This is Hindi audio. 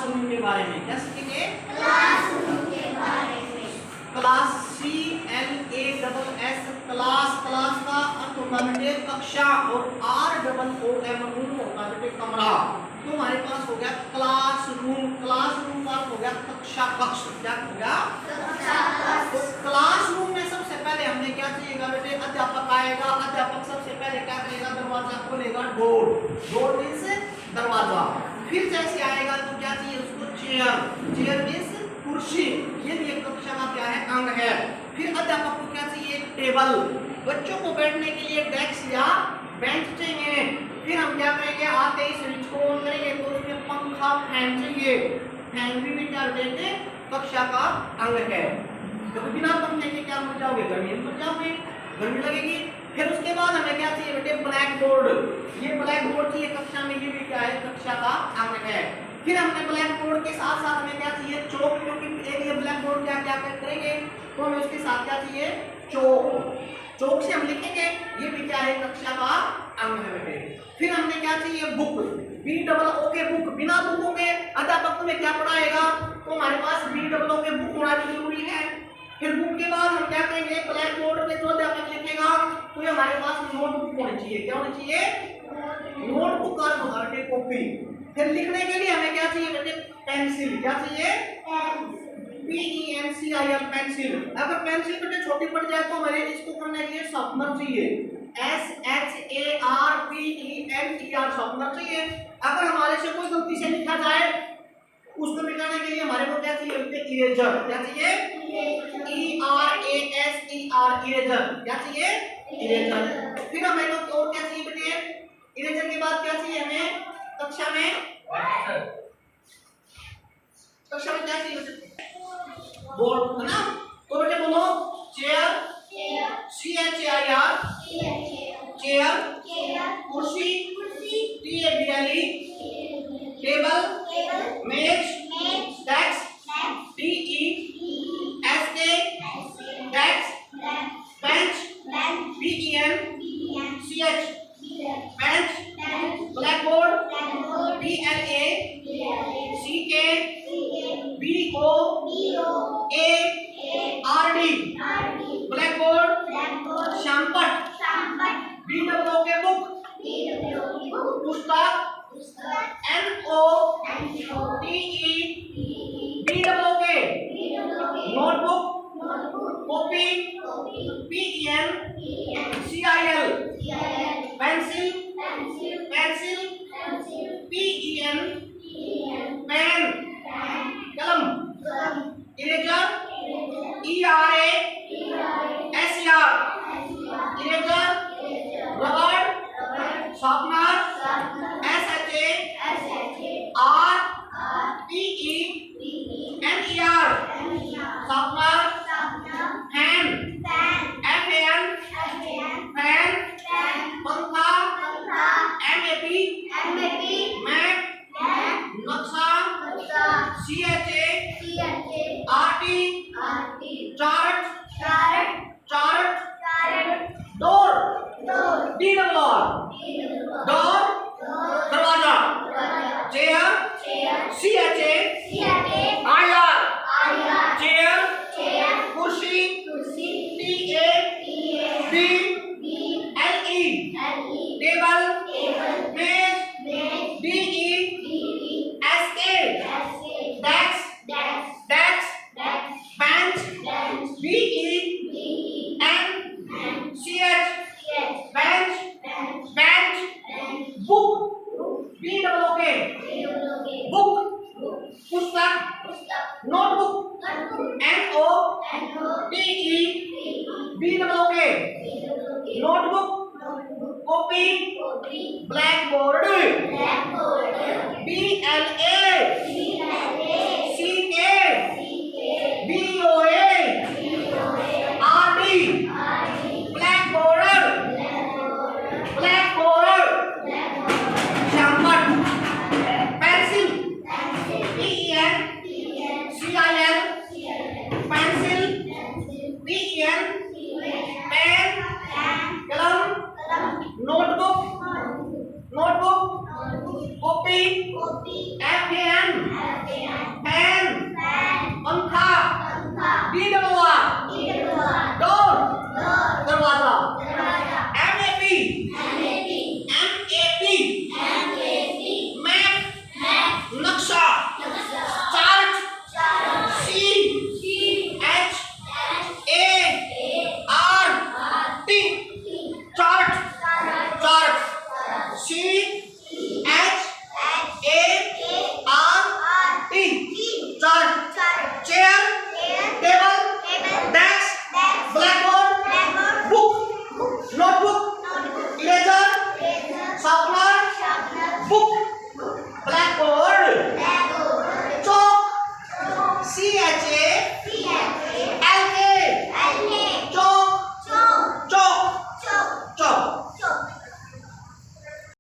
क्लासरूम के बारे में। क्या सीखेंगे? क्लासरूम के बारे में। क्लास CLASS क्लास, क्लास का अर्थ होता है कक्षा और ROOM होता है कमरा। तो हमारे पास हो गया क्लासरूम, क्लासरूम का अर्थ हो गया कक्षा कक्ष। क्या हो गया? कक्षा कक्ष। तो क्लासरूम में सबसे पहले हमने क्या किएगा बेटे, अध्यापक आएगा, अध्यापक सबसे पहले क्या करेगा, दरवाजा खोलेगा, डोर, डोर मीन्स दरवाजा। फिर जैसे आएगा तो क्या चाहिए उसको, चेयर, चेयर मीन्स कुर्सी, ये भी एक कक्षा का क्या है, अंग है। फिर अध्यापक को क्या चाहिए, टेबल, बच्चों को बैठने के लिए डेस्क या बेंच चाहिए। फिर हम क्या करेंगे, आते ही स्विच को ऑन करेंगे तो उसमें पंखा, फैन चाहिए। फैन भी क्या देते, कक्षा का अंग है। तो बिना पंखे के क्या मर जाओगे, गर्मी में मर जाओगे, गर्मी लगेगी। फिर उसके बाद हमें क्या चाहिए बेटे, ब्लैक बोर्ड, ये ब्लैक बोर्ड चाहिए कक्षा में, ये भी क्या है, कक्षा का अंग है। फिर हमने ब्लैक बोर्ड के साथ साथ हमें क्या चाहिए, चौक, क्योंकि एक ये ब्लैक बोर्ड क्या क्या करेंगे तो हमें उसके साथ क्या चाहिए, चौक, चौक से हम लिखेंगे, ये भी क्या है, कक्षा का अंग है बेटे। फिर हमने क्या चाहिए, बुक, BOOK बुक, बिना बुकों के अध्यापक तुम्हें क्या पढ़ाएगा, तो हमारे पास BOOK बुक होना जरूरी है। फिर बुक के बाद हम क्या करेंगे, ब्लैक बोर्ड पे जो अध्यापक लिखेगा तो ये हमारे पास नोटबुक होनी चाहिए। क्या होनी चाहिए, नोटबुक और हमारे कॉपी। फिर लिखने के लिए हमें क्या चाहिए बेटे, पेंसिल, क्या चाहिए, PENCIL, पेंसिल। अगर पेंसिल बेटे छोटी पड़ जाए तो हमें इसको करने के लिए शार्पनर चाहिए, SHARPENER, शार्पनर चाहिए। अगर हमारे से कोई गलती से लिखा जाए उसको मिटाने के लिए हमारे को क्या चाहिए, इरेजर, क्या चाहिए, ERASER, इरेजर, क्या चाहिए, इरेजर। फिर हमें और क्या चाहिए बेटे, इरेजर के बाद क्या चाहिए हमें, कक्षा में क्या चाहिए, बोर्ड, है ना। तो बेटे बोलो, चेयर, CHAIR, चेयर, कुर्सी, TABLE, टेबल, मेज, desk, DESK, desk, bench, BENCH, bench, blackboard, BLACK, BOARD, blackboard, शामपट, BOOK बुक, पुस्तक, NOTE, BOOK notebook, copy, PENCIL, pencil, PEN, pen, कलम, eraser, ERASER, eraser, rubber, sharpener, SHARPENER, sharpener, fan, FAN, fan, पंखा, MAP, मैप, नक्शा, CHART, chart, door, DOOR, door, दरवाजा, चेयर, CHAIR, चेयर, कुर्सी, TABLE, टेबल, मेज, DESK, desk, bench, BENCH, bench, book, BOOK book, पुस्तक, notebook, NOTE, BOOK notebook, copy, blackboard, BLACK, BOARD, blackboard, शामपट, pencil, PENCIL, pencil, PEN, pen, कलम, नोटबुक, कॉपी, FAN, ठीक।